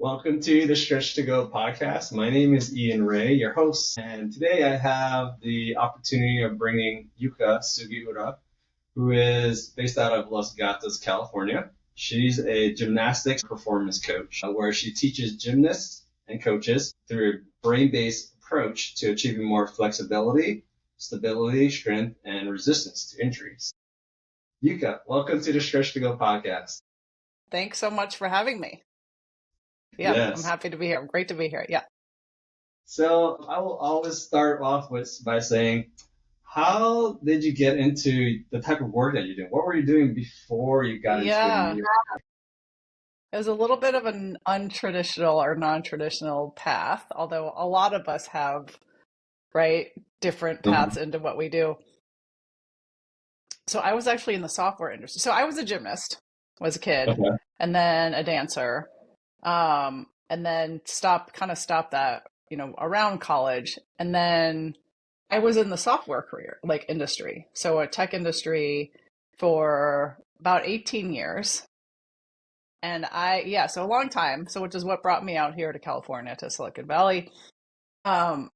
Welcome to the Stretch to Go podcast. My name is Ian Ray, your host, and today I have the opportunity of bringing Yuka Sugiura, who is based out of Los Gatos, California. She's a gymnastics performance coach, where she teaches gymnasts and coaches through a brain-based approach to achieving more flexibility, stability, strength, and resistance to injuries. Yuka, welcome to the Stretch to Go podcast. Thanks so much for having me. Yeah, yes. I'm happy to be here. Great to be here. Yeah. So I will always start off by saying, how did you get into the type of work that you're doing? What were you doing before you got into it? It was a little bit of an untraditional or non-traditional path, although a lot of us have, right, different paths into what we do. So I was actually in the software industry. So I was a gymnast, was a kid, and then a dancer. And then stopped that, around college. And then I was in the software career, like industry. So a tech industry for about 18 years. And so a long time. So which is what brought me out here to California, to Silicon Valley. So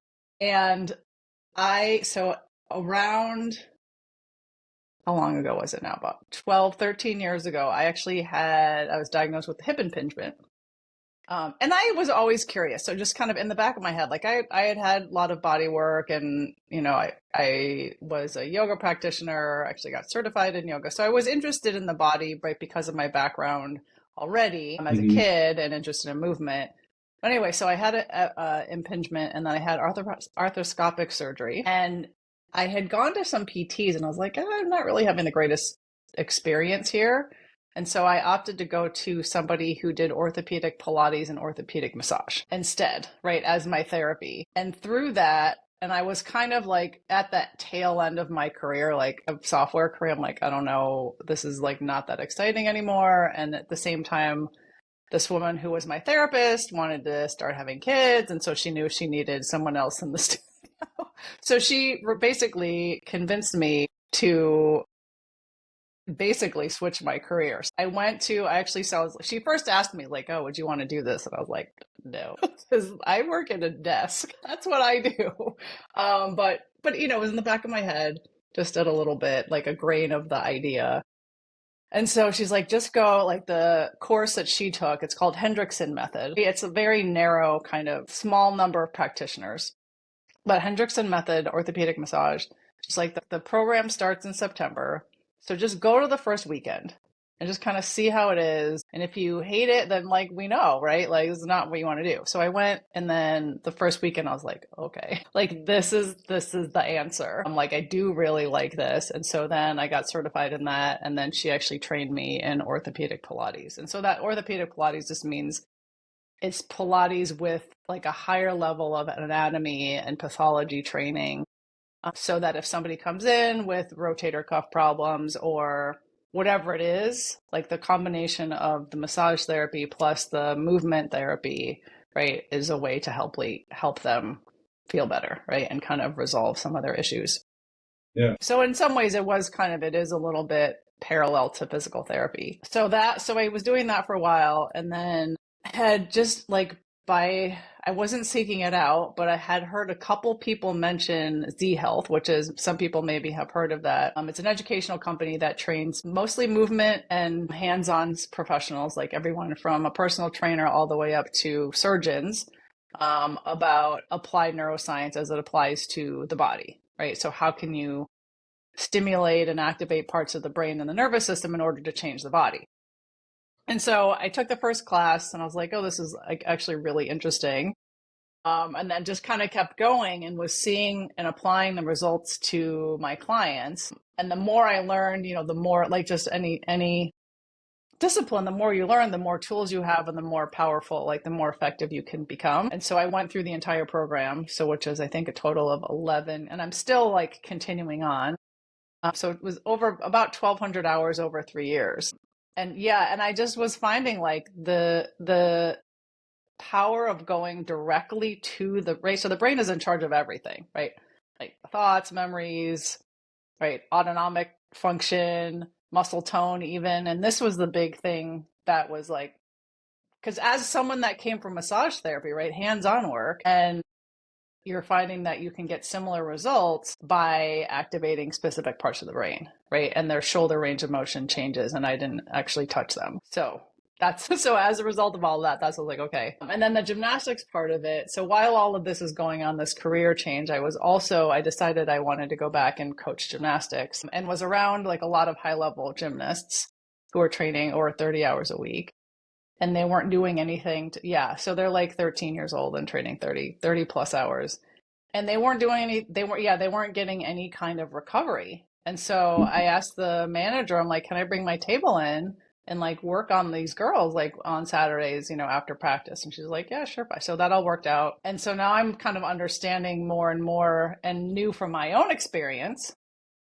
around, how long ago was it now? About 12, 13 years ago, I was diagnosed with hip impingement. And I was always curious. So just kind of in the back of my head, like I had a lot of body work and, I was a yoga practitioner, actually got certified in yoga. So I was interested in the body, right, because of my background already as a kid and interested in movement. But anyway, so I had a impingement and then I had arthroscopic surgery, and I had gone to some PTs and I was like, I'm not really having the greatest experience here. And so I opted to go to somebody who did orthopedic Pilates and orthopedic massage instead, right, as my therapy. And through that, and I was kind of like at that tail end of my career, like a software career, I'm like, I don't know, this is like not that exciting anymore. And at the same time, this woman who was my therapist wanted to start having kids. And so she knew she needed someone else in the studio. So she basically convinced me to basically switch my career. She first asked me like, oh, would you want to do this? And I was like, no, because I work at a desk. That's what I do. But it was in the back of my head, just at a little bit, like a grain of the idea. And so she's like, just go, like the course that she took, it's called Hendrickson method. It's a very narrow kind of small number of practitioners, but Hendrickson method, orthopedic massage, just like the program starts in September. So just go to the first weekend and just kind of see how it is. And if you hate it, then like we know, right? Like this is not what you want to do. So I went, and then the first weekend I was like, okay, like this is the answer. I'm like, I do really like this. And so then I got certified in that. And then she actually trained me in orthopedic Pilates. And so that orthopedic Pilates just means it's Pilates with like a higher level of anatomy and pathology training. So that if somebody comes in with rotator cuff problems or whatever it is, like the combination of the massage therapy plus the movement therapy, right, is a way to help them feel better, right, and kind of resolve some of their issues. Yeah. So in some ways, it is a little bit parallel to physical therapy. So I was doing that for a while, and then had just like I wasn't seeking it out, but I had heard a couple people mention Z Health, which is, some people maybe have heard of that. It's an educational company that trains mostly movement and hands-on professionals, like everyone from a personal trainer all the way up to surgeons, about applied neuroscience as it applies to the body, right? So how can you stimulate and activate parts of the brain and the nervous system in order to change the body? And so I took the first class and I was like, oh, this is actually really interesting. And then just kind of kept going and was seeing and applying the results to my clients. And the more I learned, the more, like just any discipline, the more you learn, the more tools you have and the more powerful, like the more effective you can become. And so I went through the entire program, which is I think a total of 11, and I'm still like continuing on. So it was over about 1,200 hours over 3 years. And I just was finding like the power of going directly to the brain. So the brain is in charge of everything, right? Like thoughts, memories, right? Autonomic function, muscle tone even. And this was the big thing that was like because as someone that came from massage therapy, right, hands-on work, and you're finding that you can get similar results by activating specific parts of the brain, right? And their shoulder range of motion changes, and I didn't actually touch them. So that's so as a result of all of that, that's what I was like, okay. And then the gymnastics part of it. So while all of this is going on, this career change, I decided I wanted to go back and coach gymnastics and was around like a lot of high level gymnasts who were training over 30 hours a week. And they weren't doing anything so they're like 13 years old and training 30 plus hours. And they weren't doing they weren't getting any kind of recovery. And so I asked the manager, I'm like, can I bring my table in and like work on these girls like on Saturdays, after practice? And she's like, yeah, sure. So that all worked out. And so now I'm kind of understanding more and more and knew from my own experience,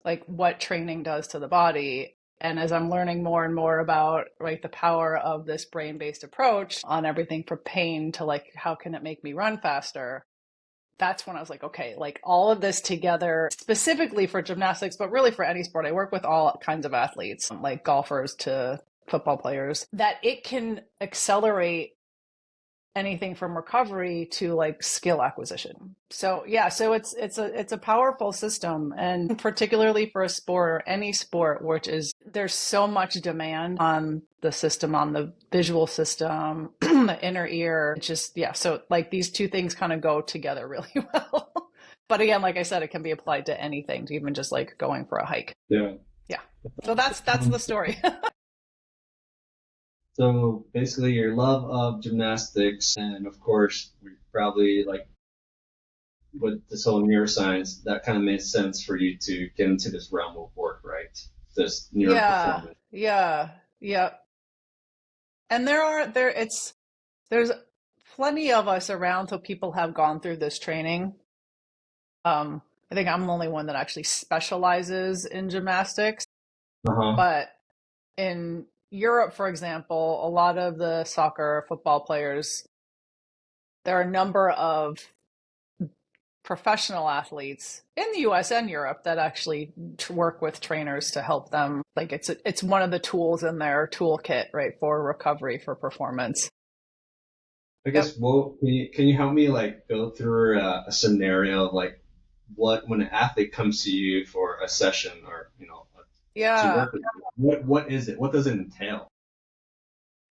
like what training does to the body. And as I'm learning more and more about like the power of this brain-based approach on everything from pain to like, how can it make me run faster? That's when I was like, okay, like all of this together, specifically for gymnastics, but really for any sport. I work with all kinds of athletes, like golfers to football players, that it can accelerate anything from recovery to like skill acquisition. So it's a powerful system, and particularly for a sport or any sport, which is there's so much demand on the system, on the visual system, the inner ear. So like these two things kind of go together really well. But again, like I said, it can be applied to anything, to even just like going for a hike. Yeah. Yeah. So that's the story. So basically your love of gymnastics, and of course we probably like with this whole neuroscience, that kind of made sense for you to get into this realm of work, right? This neuro performance. Yeah. And there's plenty of us around, so people have gone through this training. I think I'm the only one that actually specializes in gymnastics. Uh-huh. But in Europe, for example, a lot of the soccer, football players, there are a number of professional athletes in the US and Europe that actually work with trainers to help them. Like it's one of the tools in their toolkit, right, for recovery, for performance. I guess, well, can you help me like go through a scenario of like when an athlete comes to you for a session or, to Yeah. work with you, what is it? What does it entail?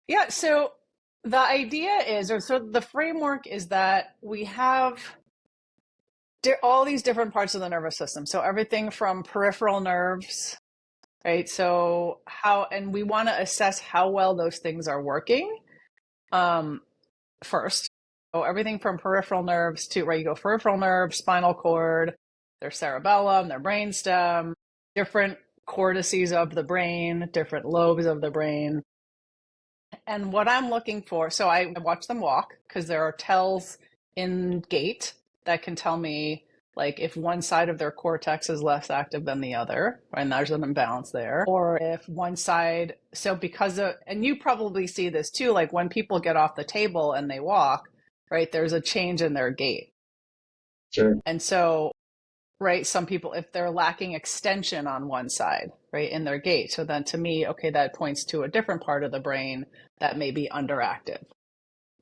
Yeah. So the idea is, or so the framework is that we have all these different parts of the nervous system. So everything from peripheral nerves, right? So and we want to assess how well those things are working first. So everything from peripheral nerves to, right, you go peripheral nerve, spinal cord, their cerebellum, their brainstem, different cortices of the brain, different lobes of the brain. And what I'm looking for, so I watch them walk because there are tells in gait that can tell me like if one side of their cortex is less active than the other, and there's an imbalance there, or if one side, and you probably see this too, like when people get off the table and they walk, right, there's a change in their gait. Sure. And so, right, some people, if they're lacking extension on one side, right, in their gait, so then to me, okay, that points to a different part of the brain that may be underactive.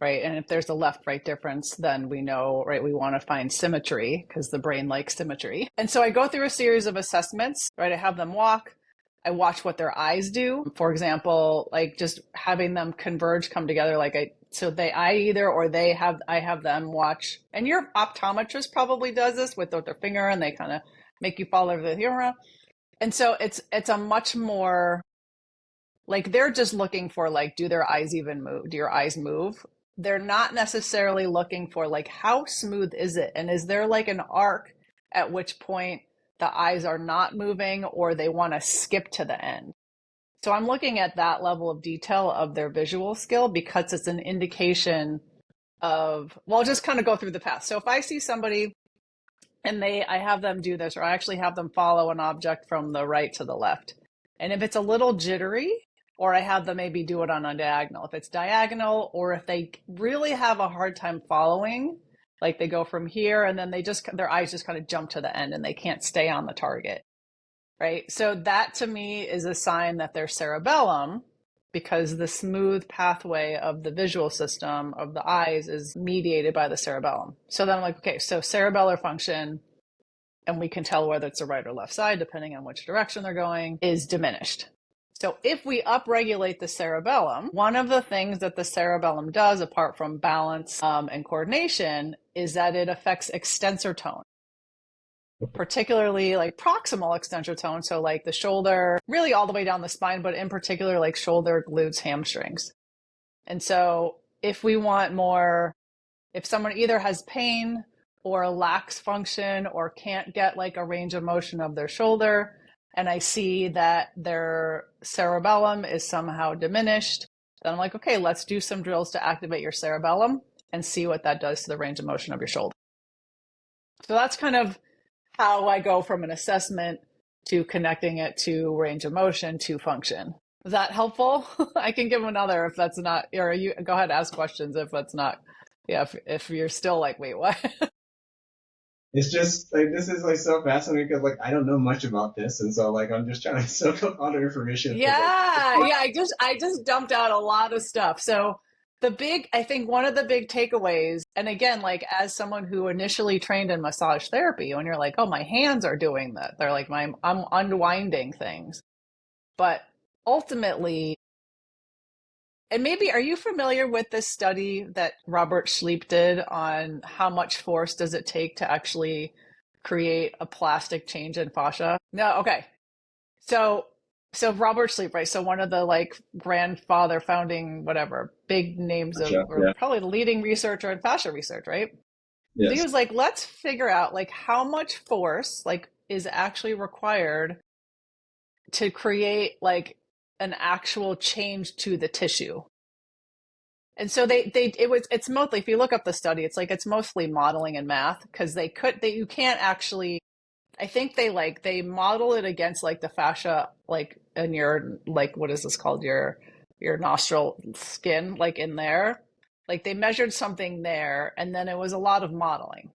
Right. And if there's a left right difference, then we know, right, we want to find symmetry because the brain likes symmetry. And so I go through a series of assessments, right? I have them walk. I watch what their eyes do. For example, like just having them converge, come together. I have them watch, and your optometrist probably does this with their finger, and they kind of make you follow the camera. And so it's a much more like they're just looking for like, do their eyes even move? Do your eyes move? They're not necessarily looking for like, how smooth is it? And is there like an arc at which point the eyes are not moving or they want to skip to the end? So I'm looking at that level of detail of their visual skill because it's an indication of, well, I'll just kind of go through the path. So if I see somebody and I have them do this, or I actually have them follow an object from the right to the left. And if it's a little jittery, or I have them maybe do it on a diagonal. If it's diagonal, or if they really have a hard time following, like they go from here and then their eyes just kind of jump to the end and they can't stay on the target, right? So that to me is a sign that their cerebellum because the smooth pathway of the visual system of the eyes is mediated by the cerebellum. So then I'm like, okay, so cerebellar function, and we can tell whether it's the right or left side, depending on which direction they're going, is diminished. So if we upregulate the cerebellum, one of the things that the cerebellum does, apart from balance and coordination, is that it affects extensor tone, particularly like proximal extensor tone. So like the shoulder, really all the way down the spine, but in particular like shoulder, glutes, hamstrings. And so if we want more, if someone either has pain or lacks function or can't get like a range of motion of their shoulder, and I see that their cerebellum is somehow diminished, then I'm like, okay, let's do some drills to activate your cerebellum and see what that does to the range of motion of your shoulder. So that's kind of how I go from an assessment to connecting it to range of motion to function. Is that helpful? I can give another if that's not, or you go ahead, ask questions if that's not, yeah, if you're still like, wait, what? It's just like this is like so fascinating because like I don't know much about this, and so like I'm just trying to soak up all the information. Yeah, yeah. I just dumped out a lot of stuff. So I think one of the big takeaways, and again, like as someone who initially trained in massage therapy, when you're like, oh, my hands are doing that, they're like, I'm unwinding things, but ultimately. And maybe, are you familiar with this study that Robert Schleep did on how much force does it take to actually create a plastic change in fascia? No, okay. So Robert Schleep, right? So one of the like grandfather founding, whatever, big names of, or probably the leading researcher in fascia research, right? Yes. So he was like, let's figure out like how much force like is actually required to create like an actual change to the tissue. And so it's mostly, if you look up the study, it's mostly modeling and math, because you can't actually, I think they model it against like the fascia, like in your, like, what is this called? Your nostril skin, like in there, like they measured something there, and then it was a lot of modeling.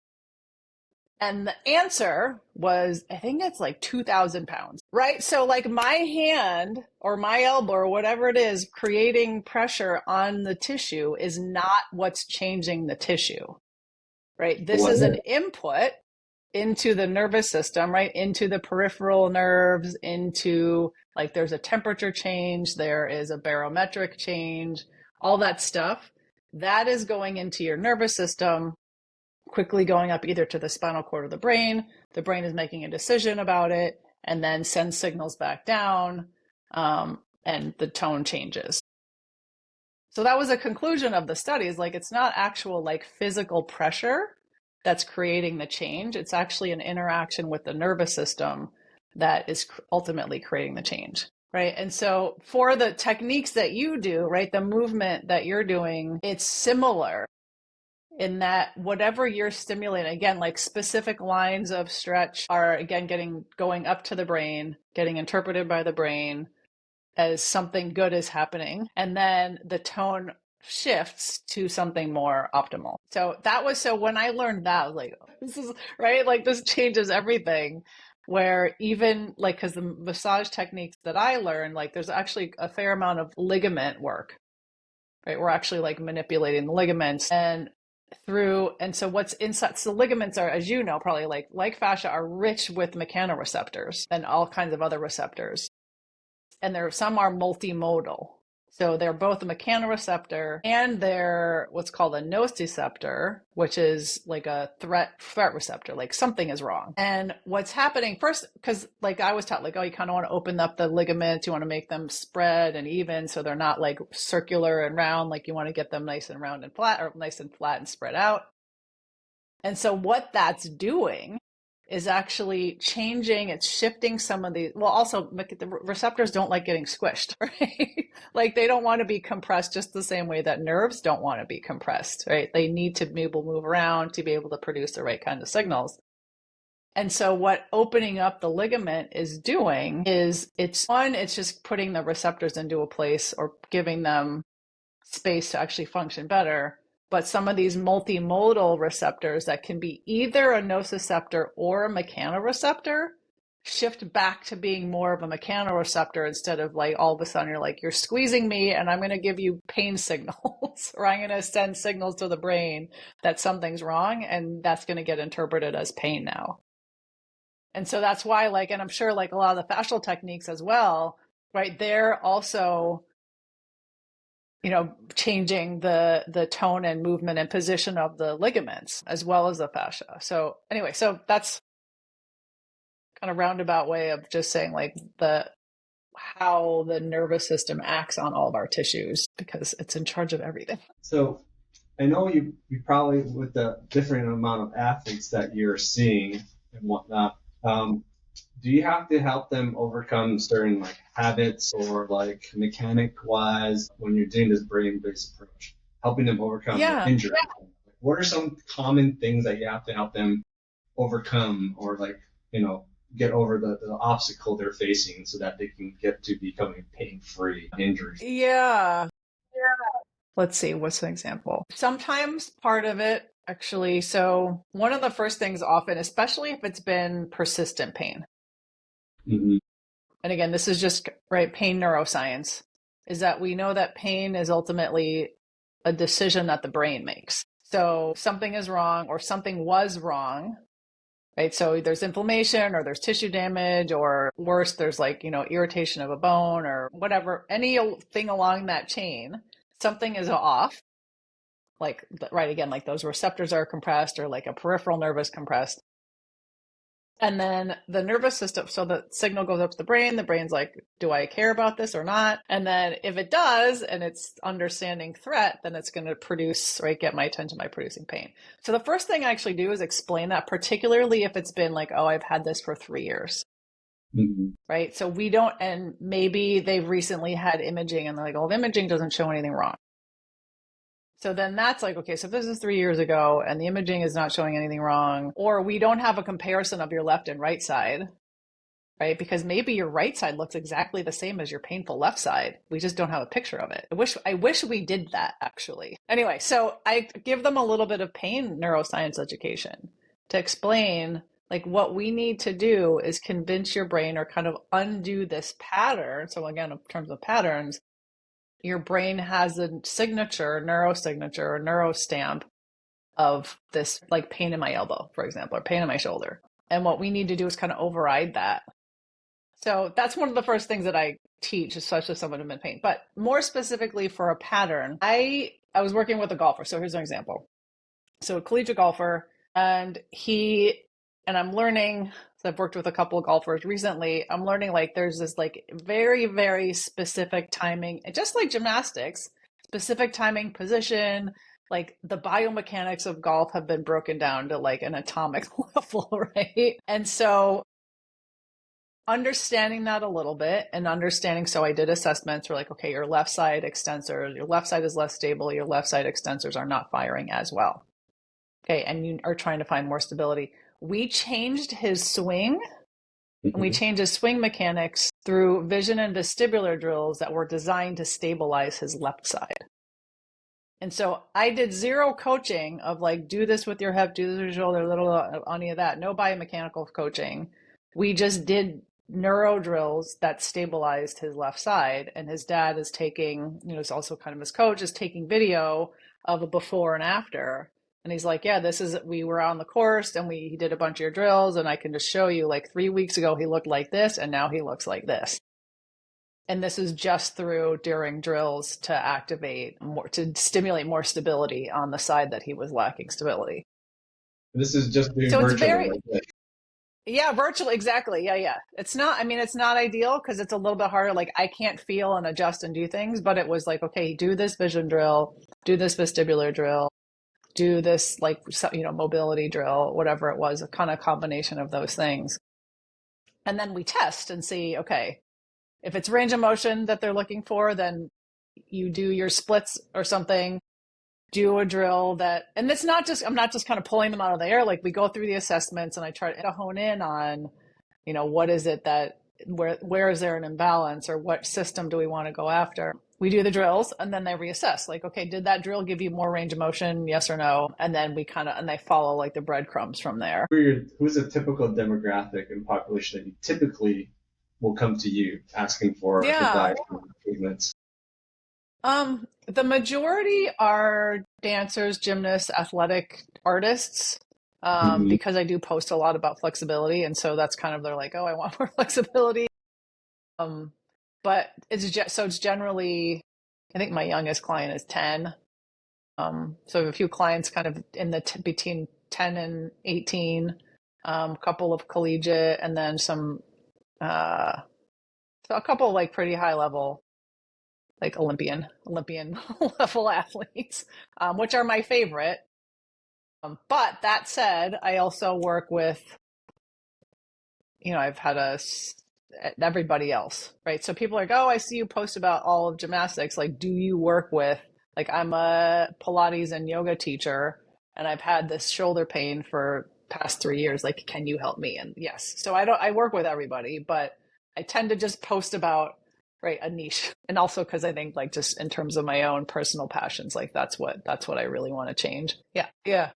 And the answer was, I think it's like 2,000 pounds, right? So like my hand or my elbow or whatever it is creating pressure on the tissue is not what's changing the tissue, right? This is an input into the nervous system, right? Into the peripheral nerves, into like there's a temperature change, there is a barometric change, all that stuff. That is going into your nervous system, quickly going up either to the spinal cord or the brain. The brain is making a decision about it and then sends signals back down, and the tone changes. So that was a conclusion of the study, is like it's not actual like physical pressure that's creating the change. It's actually an interaction with the nervous system that is ultimately creating the change, right? And so for the techniques that you do, right, the movement that you're doing, it's similar in that whatever you're stimulating, again, like specific lines of stretch are again going up to the brain, getting interpreted by the brain as something good is happening, and then the tone shifts to something more optimal. So when I learned that, I was like, this is right, like this changes everything. Where even like, because the massage techniques that I learned, like there's actually a fair amount of ligament work, right? We're actually like manipulating the ligaments and so what's inside, so ligaments are, as you know, probably like fascia, are rich with mechanoreceptors and all kinds of other receptors. And some are multimodal. So they're both a mechanoreceptor and they're what's called a nociceptor, which is like a threat receptor, like something is wrong. And what's happening first, because like I was taught, like, oh, you kind of want to open up the ligaments, you want to make them spread and even so they're not like circular and round, like you want to get them nice and round and flat, or nice and flat and spread out. And so what that's doing is actually changing, it's shifting some of the, well, also the receptors don't like getting squished, right? Like they don't want to be compressed just the same way that nerves don't want to be compressed, right? They need to be able to move around to be able to produce the right kind of signals. And so what opening up the ligament is doing is it's just putting the receptors into a place or giving them space to actually function better. But some of these multimodal receptors that can be either a nociceptor or a mechanoreceptor shift back to being more of a mechanoreceptor instead of like all of a sudden you're like, you're squeezing me and I'm going to give you pain signals or I'm going to send signals to the brain that something's wrong and that's going to get interpreted as pain now. And so that's why like, and I'm sure like a lot of the fascial techniques as well, right? They're also, you know, changing the tone and movement and position of the ligaments as well as the fascia. So anyway, so that's kind of roundabout way of just saying like how the nervous system acts on all of our tissues because it's in charge of everything. So I know you probably, with the different amount of athletes that you're seeing and whatnot, do you have to help them overcome certain like habits or like mechanic wise when you're doing this brain-based approach, helping them overcome injury? Yeah. What are some common things that you have to help them overcome or like, you know, get over the obstacle they're facing so that they can get to becoming pain-free injuries? Yeah. Let's see, what's an example? Sometimes part of it actually, so one of the first things often, especially if it's been persistent pain. Mm-hmm. And again, this is just right pain neuroscience, is that we know that pain is ultimately a decision that the brain makes. So something is wrong or something was wrong, right? So there's inflammation or there's tissue damage or worse, there's like, you know, irritation of a bone or whatever, anything along that chain, something is off. Like, right, again, like those receptors are compressed or like a peripheral nerve is compressed. And then the nervous system, so the signal goes up to the brain's like, do I care about this or not? And then if it does, and it's understanding threat, then it's going to produce, right, get my attention by producing pain. So the first thing I actually do is explain that, particularly if it's been like, oh, I've had this for 3 years. Mm-hmm. Right. So we don't, and maybe they've recently had imaging and they're like, oh, the imaging doesn't show anything wrong. So then that's like, okay, so if this is 3 years ago and the imaging is not showing anything wrong, or we don't have a comparison of your left and right side, right? Because maybe your right side looks exactly the same as your painful left side. We just don't have a picture of it. I wish we did that actually. Anyway, so I give them a little bit of pain neuroscience education to explain like what we need to do is convince your brain or kind of undo this pattern. So again, in terms of patterns, your brain has a signature, neurosignature, or neurostamp of this, like pain in my elbow, for example, or pain in my shoulder. And what we need to do is kind of override that. So that's one of the first things that I teach, especially someone who's in pain. But more specifically for a pattern, I was working with a golfer. So here's an example. So a collegiate golfer, and I'm learning, so I've worked with a couple of golfers recently. I'm learning like there's this like very, very specific timing, and just like gymnastics, specific timing, position, like the biomechanics of golf have been broken down to like an atomic level, right? And so understanding that a little bit and understanding, so I did assessments for like, okay, your left side extensor, your left side is less stable, your left side extensors are not firing as well. Okay, and you are trying to find more stability. We changed his swing, and we changed his swing mechanics through vision and vestibular drills that were designed to stabilize his left side. And so I did zero coaching of like, do this with your hip, do this with your shoulder, little any of that. No biomechanical coaching. We just did neuro drills that stabilized his left side. And his dad is taking, you know, he's also kind of his coach, is taking video of a before and after. And he's like, yeah, we were on the course and he did a bunch of your drills and I can just show you like 3 weeks ago, he looked like this and now he looks like this. And this is just through during drills to activate more, to stimulate more stability on the side that he was lacking stability. This is just doing so virtually. Yeah, virtually. Exactly. Yeah. It's not ideal because it's a little bit harder. Like I can't feel and adjust and do things, but it was like, okay, do this vision drill, do this vestibular drill, do this like, you know, mobility drill, whatever it was, a kind of combination of those things. And then we test and see, okay, if it's range of motion that they're looking for, then you do your splits or something, do a drill that, and it's not just, I'm not just kind of pulling them out of the air. Like we go through the assessments and I try to hone in on, you know, what is it that, where is there an imbalance or what system do we want to go after? we do the drills and then they reassess like, okay, did that drill give you more range of motion? Yes or no? And then and they follow like the breadcrumbs from there. Who's a typical demographic and population that you typically will come to you asking for Yeah. advice or treatments? The majority are dancers, gymnasts, athletic artists, Mm-hmm. because I do post a lot about flexibility. And so that's kind of, they're like, oh, I want more flexibility. Um, but it's generally, I think my youngest client is 10. So I have a few clients kind of in the between 10 and 18, a couple of collegiate, and then uh, so a couple of like pretty high level, like Olympian level athletes, which are my favorite. But that said, I also work with, I've had everybody else, right? So people are like, oh, I see you post about all of gymnastics. Like, do you work with, like, I'm a Pilates and yoga teacher, and I've had this shoulder pain for past 3 years. Like, can you help me? And yes, so I work with everybody, but I tend to just post about, right, a niche. And also because I think like just in terms of my own personal passions, like that's what I really want to change. Yeah. Yeah.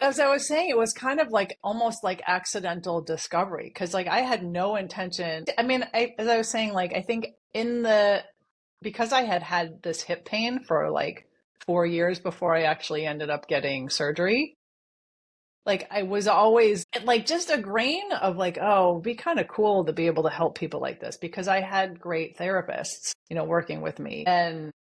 As I was saying, it was kind of like almost like accidental discovery because like I had no intention. I mean, as I was saying, like I think because I had this hip pain for like 4 years before I actually ended up getting surgery, like I was always like just a grain of like, oh, it'd be kind of cool to be able to help people like this because I had great therapists, working with me. And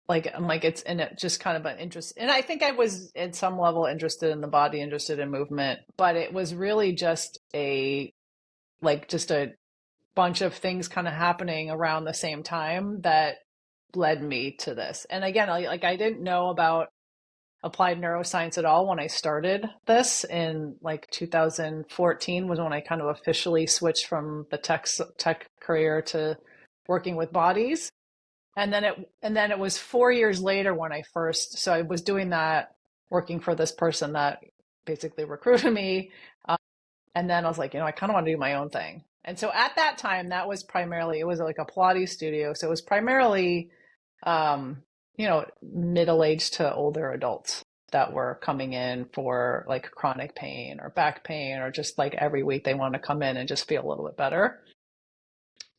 like I'm like it's and it just kind of an interest. And I think I was at some level interested in the body, interested in movement, but it was really just a bunch of things kind of happening around the same time that led me to this. And again, I didn't know about applied neuroscience at all when I started this in like 2014 was when I kind of officially switched from the tech career to working with bodies. And then it was 4 years later when so I was doing that, working for this person that basically recruited me. Um, and then I was like, I kind of want to do my own thing. And so at that time, it was like a Pilates studio. So it was primarily um, middle-aged to older adults that were coming in for like chronic pain or back pain, or just like every week they want to come in and just feel a little bit better.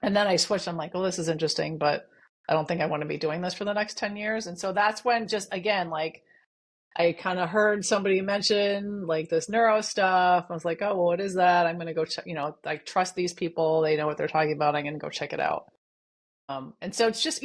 And then I switched. I'm like, well, this is interesting, but I don't think I want to be doing this for the next 10 years. And so that's when just again, like I kind of heard somebody mention like this neuro stuff. I was like, oh, well, what is that? I'm going to go check, I trust these people. They know what they're talking about. I'm going to go check it out. And so it's just,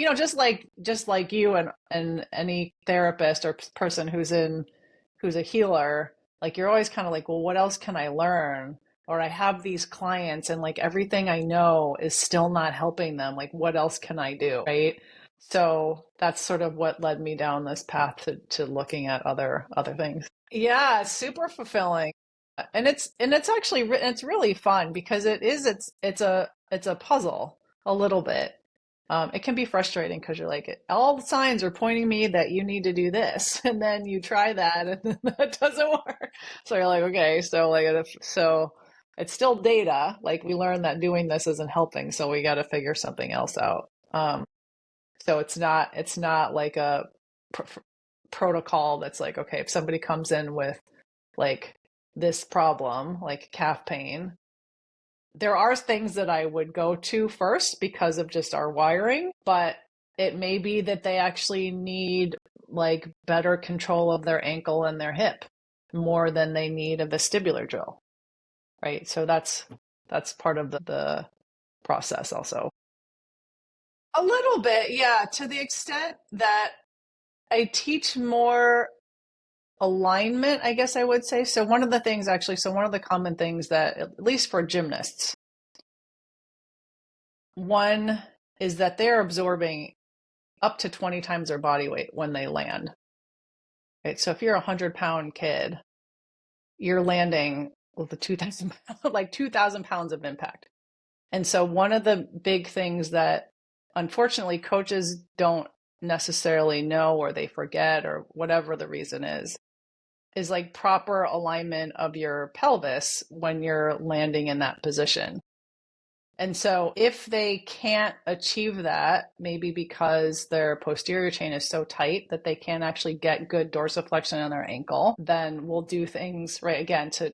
just like you and any therapist or person who's a healer, like you're always kind of like, well, what else can I learn? Or I have these clients and like everything I know is still not helping them. Like, what else can I do? Right. So that's sort of what led me down this path to looking at other things. Yeah, it's super fulfilling. And it's actually it's really fun because it's a puzzle a little bit. It can be frustrating because you're like, all the signs are pointing me that you need to do this, and then you try that, and then that doesn't work. So you're like, okay, so it's still data. Like we learned that doing this isn't helping, so we got to figure something else out. So it's not like a pr protocol that's like, okay, if somebody comes in with like this problem, like calf pain, there are things that I would go to first because of just our wiring, but it may be that they actually need like better control of their ankle and their hip more than they need a vestibular drill, right? So that's part of the process also. A little bit, yeah, to the extent that I teach more alignment, I guess I would say. So one of the common things that, at least for gymnasts, one is that they're absorbing up to 20 times their body weight when they land. Right? So if you're a 100-pound kid, you're landing with a 2,000 like 2,000 pounds of impact. And so one of the big things that unfortunately coaches don't necessarily know, or they forget, or whatever the reason is like proper alignment of your pelvis when you're landing in that position. And so if they can't achieve that, maybe because their posterior chain is so tight that they can't actually get good dorsiflexion in their ankle, then we'll do things, right, again, to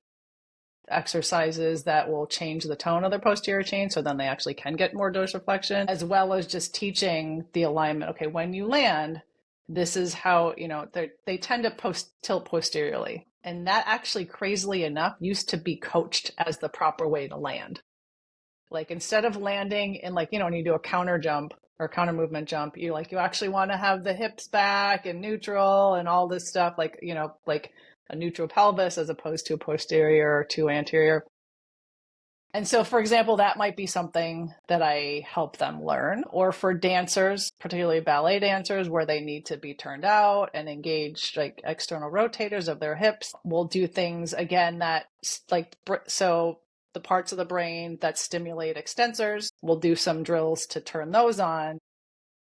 exercises that will change the tone of their posterior chain so then they actually can get more dorsiflexion, as well as just teaching the alignment. Okay, when you land, this is how, they tend to tilt posteriorly. And that actually, crazily enough, used to be coached as the proper way to land. Like instead of landing in when you do a counter jump or counter movement jump, you actually want to have the hips back and neutral and all this stuff, like a neutral pelvis as opposed to a posterior or to anterior. And so, for example, that might be something that I help them learn. Or for dancers, particularly ballet dancers, where they need to be turned out and engage like external rotators of their hips, we'll do things again that so the parts of the brain that stimulate extensors, we'll do some drills to turn those on.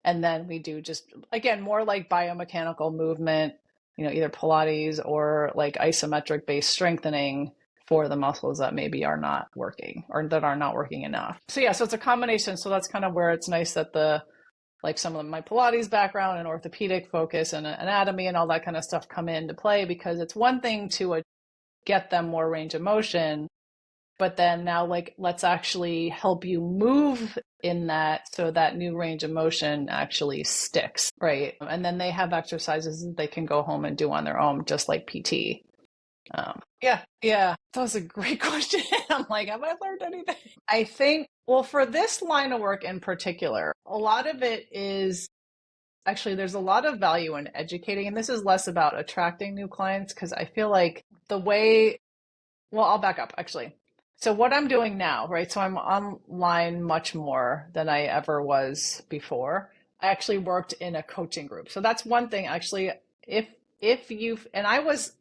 And then we do just, again, more like biomechanical movement, either Pilates or like isometric based strengthening for the muscles that maybe are not working or that are not working enough. So yeah, so it's a combination. So that's kind of where it's nice that some of my Pilates background and orthopedic focus and anatomy and all that kind of stuff come into play, because it's one thing to get them more range of motion, but then now let's actually help you move in that so that new range of motion actually sticks, right? And then they have exercises that they can go home and do on their own, just like PT. Yeah, that was a great question. I'm like, have I learned anything? I think, well, for this line of work in particular, a lot of it is actually, there's a lot of value in educating, and this is less about attracting new clients, because I feel like I'll back up actually. So what I'm doing now, right? So I'm online much more than I ever was before. I actually worked in a coaching group. So that's one thing actually. And I was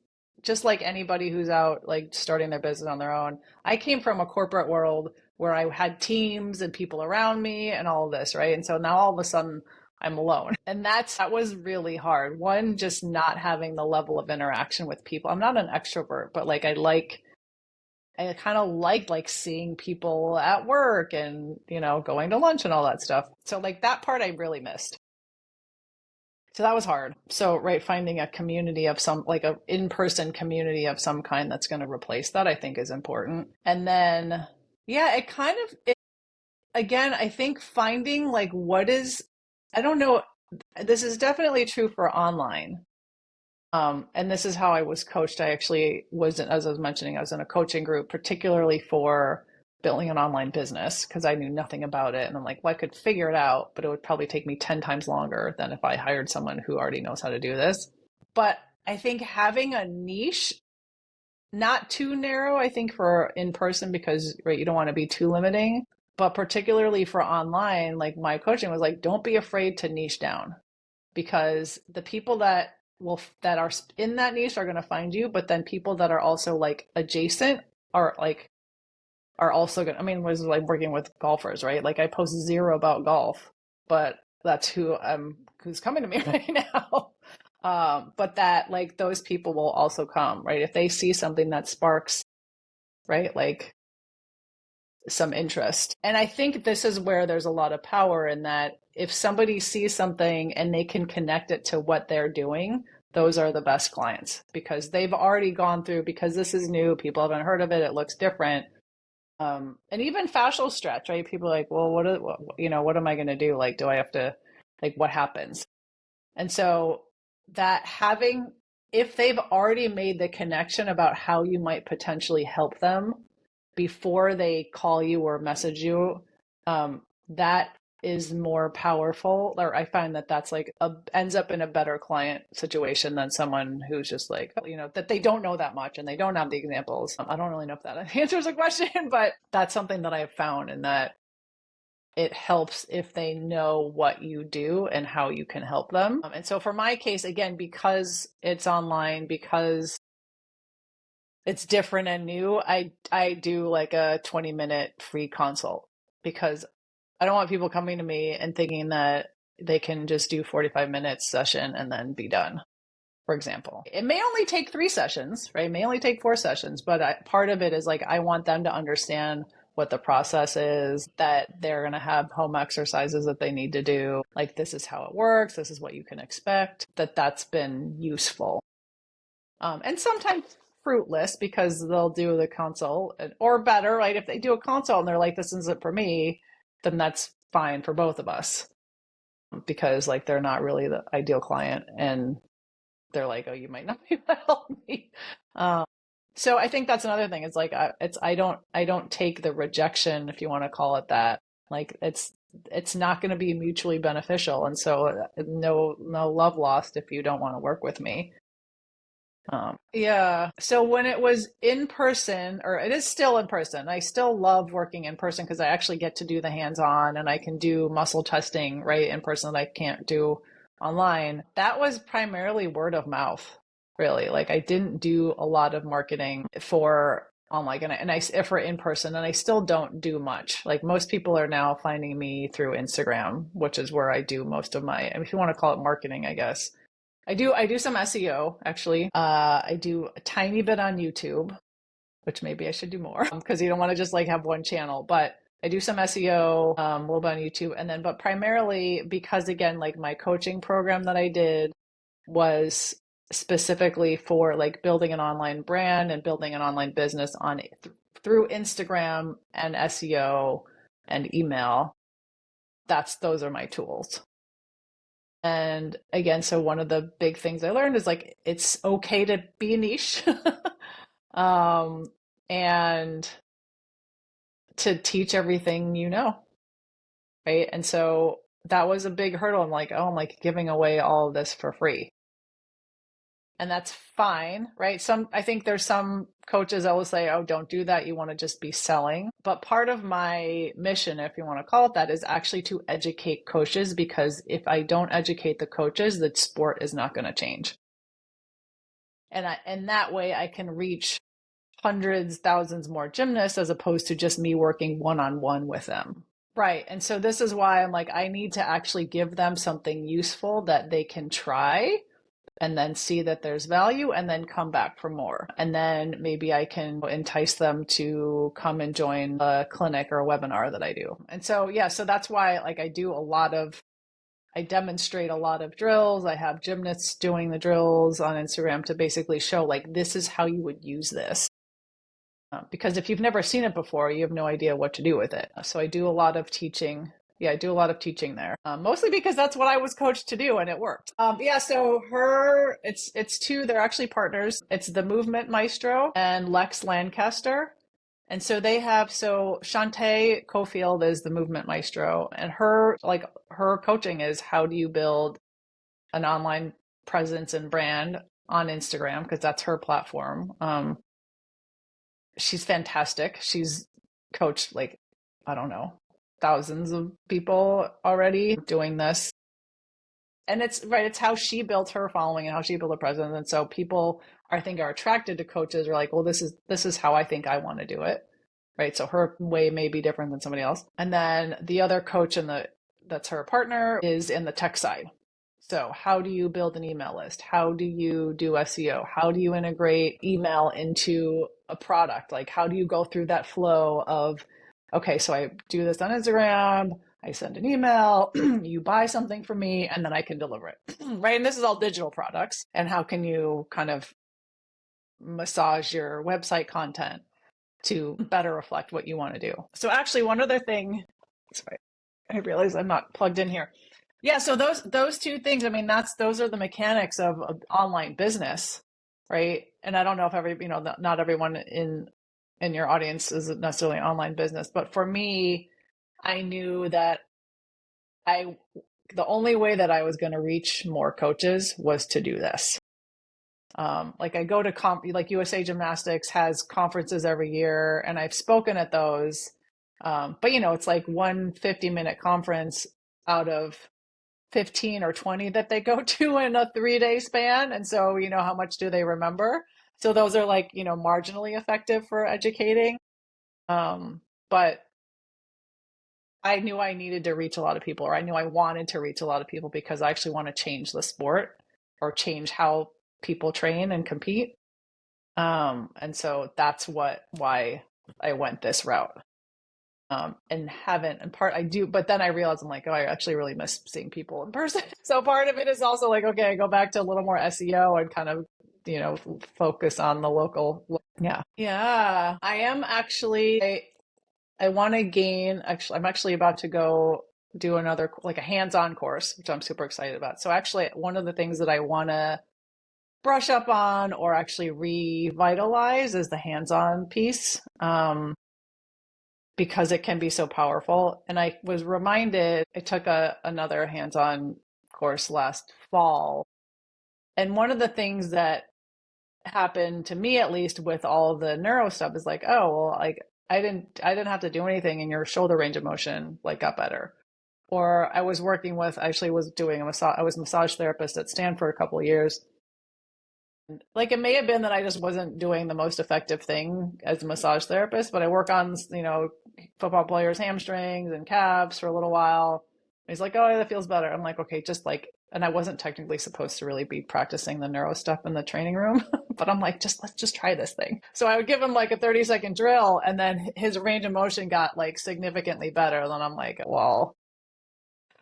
just like anybody who's out like starting their business on their own. I came from a corporate world where I had teams and people around me and all of this, right? And so now all of a sudden I'm alone. And that was really hard. One, just not having the level of interaction with people. I'm not an extrovert, but I kind of like seeing people at work and, going to lunch and all that stuff. So that part I really missed. So that was hard. So, right, finding a community of a in-person community of some kind that's going to replace that, I think is important. And then, yeah, again, I think finding I don't know, this is definitely true for online. And this is how I was coached. I actually was, as I was mentioning, I was in a coaching group, particularly for building an online business, because I knew nothing about it. And I'm like, well, I could figure it out, but it would probably take me 10 times longer than if I hired someone who already knows how to do this. But I think having a niche, not too narrow, I think for in person, because right, you don't want to be too limiting, but particularly for online, like my coaching was like, don't be afraid to niche down, because the people that are in that niche are going to find you, but then people that are also like adjacent are also going to, I mean, was like working with golfers, right? Like I post zero about golf, but that's who's coming to me right now. But that those people will also come, right? If they see something that sparks, right? Like some interest. And I think this is where there's a lot of power in that. If somebody sees something and they can connect it to what they're doing, those are the best clients, because they've already gone through, because this is new, people haven't heard of it, it looks different. And even fascial stretch, right? People are like, well, what am I going to do? Like, do I have to, what happens? And so if they've already made the connection about how you might potentially help them before they call you or message you, that is more powerful. Or I find that's ends up in a better client situation than someone who's just that they don't know that much and they don't have the examples. I don't really know if that answers the question, but that's something that I have found, in that it helps if they know what you do and how you can help them. And so for my case, again, because it's online, because it's different and new, I do like a 20-minute free consult, because I don't want people coming to me and thinking that they can just do 45 minutes session and then be done. For example, it may only take 3 sessions, right? It may only take 4 sessions, but part of it is I want them to understand what the process is, that they're going to have home exercises that they need to do. Like, this is how it works. This is what you can expect. That's been useful. And sometimes fruitless because they'll do the consult, or better, right? If they do a consult and they're like, this isn't for me, then that's fine for both of us, because like they're not really the ideal client and they're like, oh, you might not be able to help me. So I think that's another thing. It's like, I don't take the rejection, if you want to call it that. Like, it's not going to be mutually beneficial. And so no love lost if you don't want to work with me. Yeah. So when it was in person, or it is still in person, I still love working in person because I actually get to do the hands-on and I can do muscle testing right in person that I can't do online. That was primarily word of mouth, really. Like, I didn't do a lot of marketing for online and I for in person, and I still don't do much. Like, most people are now finding me through Instagram, which is where I do most of my, if you want to call it marketing, I guess. I do some SEO actually. I do a tiny bit on YouTube, which maybe I should do more because you don't want to just like have one channel. But I do some SEO, a little bit on YouTube, and then but primarily because, again, like my coaching program that I did was specifically for like building an online brand and building an online business on through Instagram and SEO and email. Those are my tools. And again, so one of the big things I learned is like, it's okay to be niche um, and to teach everything you know, right? And so that was a big hurdle. I'm like, oh, I'm like giving away all of this for free. And that's fine, right? I think there's some coaches that will say, oh, don't do that. You want to just be selling. But part of my mission, if you want to call it that, is actually to educate coaches, because if I don't educate the coaches, the sport is not going to change. And that way I can reach hundreds, thousands more gymnasts as opposed to just me working one-on-one with them. Right. And so this is why I'm like, I need to actually give them something useful that they can try and then see that there's value and then come back for more. And then maybe I can entice them to come and join a clinic or a webinar that I do. And so, yeah, so that's why like I demonstrate a lot of drills. I have gymnasts doing the drills on Instagram to basically show like, this is how you would use this. Because if you've never seen it before, you have no idea what to do with it. So I do a lot of teaching. Yeah, I do a lot of teaching there, mostly because that's what I was coached to do and it worked. Yeah, so it's two, they're actually partners. It's the Movement Maestro and Lex Lancaster. And so Shantae Cofield is the Movement Maestro, and her coaching is, how do you build an online presence and brand on Instagram? Because that's her platform. She's fantastic. She's coached like, I don't know, thousands of people already doing this. And it's how she built her following and how she built her presence. And so people, I think, are attracted to coaches, are like, well, this is how I think I want to do it. Right. So her way may be different than somebody else. And then the other coach that's her partner is in the tech side. So how do you build an email list? How do you do SEO? How do you integrate email into a product? Like, how do you go through that flow of, okay, so I do this on Instagram, I send an email, you buy something from me, and then I can deliver it, right? And this is all digital products. And how can you kind of massage your website content to better reflect what you want to do? So actually, one other thing, sorry, I realize I'm not plugged in here. Yeah, so those two things, I mean, those are the mechanics of online business, right? And I don't know if not everyone in your audience is necessarily online business, but for me, I knew that the only way that I was going to reach more coaches was to do this. Like, I go to like USA Gymnastics has conferences every year, and I've spoken at those. But it's like one 50-minute conference out of 15 or 20 that they go to in a 3-day span. And so, how much do they remember? So those are like, marginally effective for educating. But I knew I needed to reach a lot of people, or I knew I wanted to reach a lot of people, because I actually want to change the sport or change how people train and compete. And so that's why I went this route. and haven't. And part I do, but then I realized I'm like, oh, I actually really miss seeing people in person. So part of it is also like, okay, I go back to a little more SEO and kind of, focus on the local. Yeah. Yeah. I am actually, I want to gain, actually, I'm actually about to go do another, like a hands-on course, which I'm super excited about. So actually, one of the things that I want to brush up on or actually revitalize is the hands-on piece. Because it can be so powerful. And I was reminded, I took another hands-on course last fall. And one of the things that happened to me, at least with all the neuro stuff, is like, oh, well, like I didn't have to do anything and your shoulder range of motion like got better. Or I was working with, actually was doing a massage, I was a massage therapist at Stanford a couple of years. Like it may have been that I just wasn't doing the most effective thing as a massage therapist, but I work on, football players' hamstrings and calves for a little while. He's like, oh, that feels better. I'm like, okay, just like, and I wasn't technically supposed to really be practicing the neuro stuff in the training room, but I'm like, let's just try this thing. So I would give him like a 30-second drill, and then his range of motion got like significantly better. Then I'm like, well,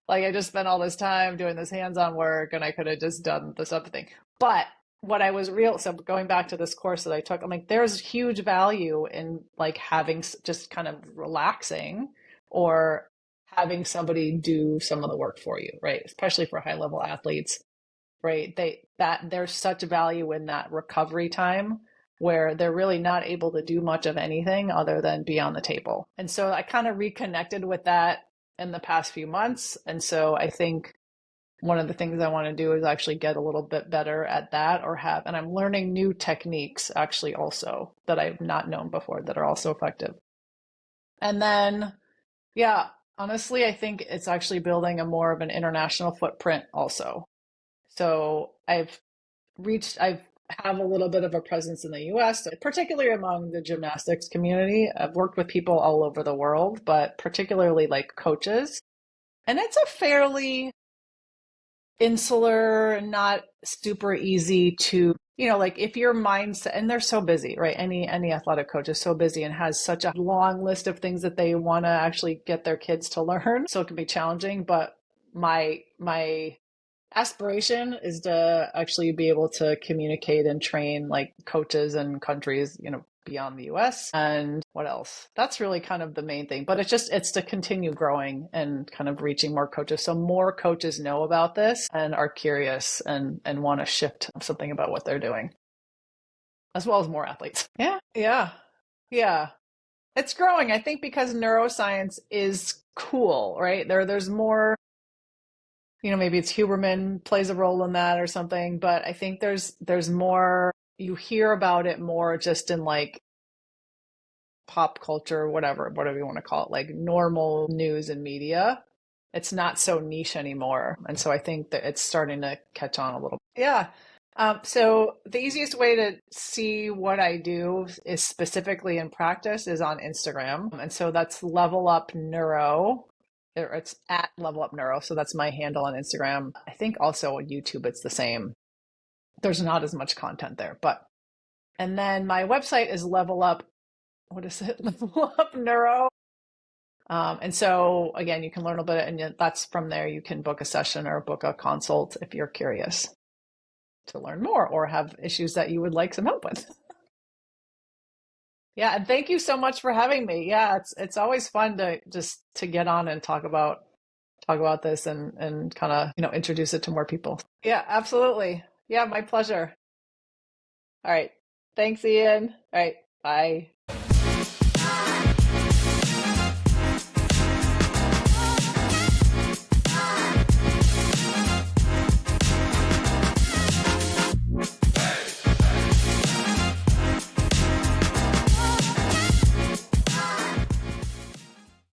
like I just spent all this time doing this hands-on work and I could have just done this other thing. But what I was so going back to this course that I took, I'm like, there's huge value in like having just kind of relaxing or having somebody do some of the work for you, right? Especially for high level athletes, right? There's such value in that recovery time where they're really not able to do much of anything other than be on the table. And so I kind of reconnected with that in the past few months. And so I think one of the things I want to do is actually get a little bit better at that and I'm learning new techniques actually also that I've not known before that are also effective. And then, yeah, honestly, I think it's actually building a more of an international footprint also. So I have a little bit of a presence in the US, particularly among the gymnastics community. I've worked with people all over the world, but particularly like coaches. And it's a fairly insular, not super easy to, like if your mindset, and they're so busy, right? Any athletic coach is so busy and has such a long list of things that they want to actually get their kids to learn. So it can be challenging, but my aspiration is to actually be able to communicate and train like coaches in countries, beyond the US. And what else? That's really kind of the main thing. But it's to continue growing and kind of reaching more coaches. So more coaches know about this and are curious and want to shift something about what they're doing, as well as more athletes. Yeah. Yeah. Yeah. It's growing, I think, because neuroscience is cool, right? There's more, maybe it's Huberman plays a role in that or something, but I think there's more, you hear about it more just in like pop culture, whatever you want to call it, like normal news and media. It's not so niche anymore. And so I think that it's starting to catch on a little. Yeah. So the easiest way to see what I do is specifically in practice is on Instagram. And so that's LevelUp Neuro. It's at LevelUp Neuro. So that's my handle on Instagram. I think also on YouTube, it's the same. There's not as much content there, and then my website is LevelUp. What is it? LevelUp Neuro. And so again, you can learn a bit, and that's from there. You can book a session or book a consult if you're curious to learn more or have issues that you would like some help with. Yeah, and thank you so much for having me. Yeah, it's always fun to get on and talk about this and kind of, introduce it to more people. Yeah, absolutely. Yeah, my pleasure. All right. Thanks, Ian. All right. Bye.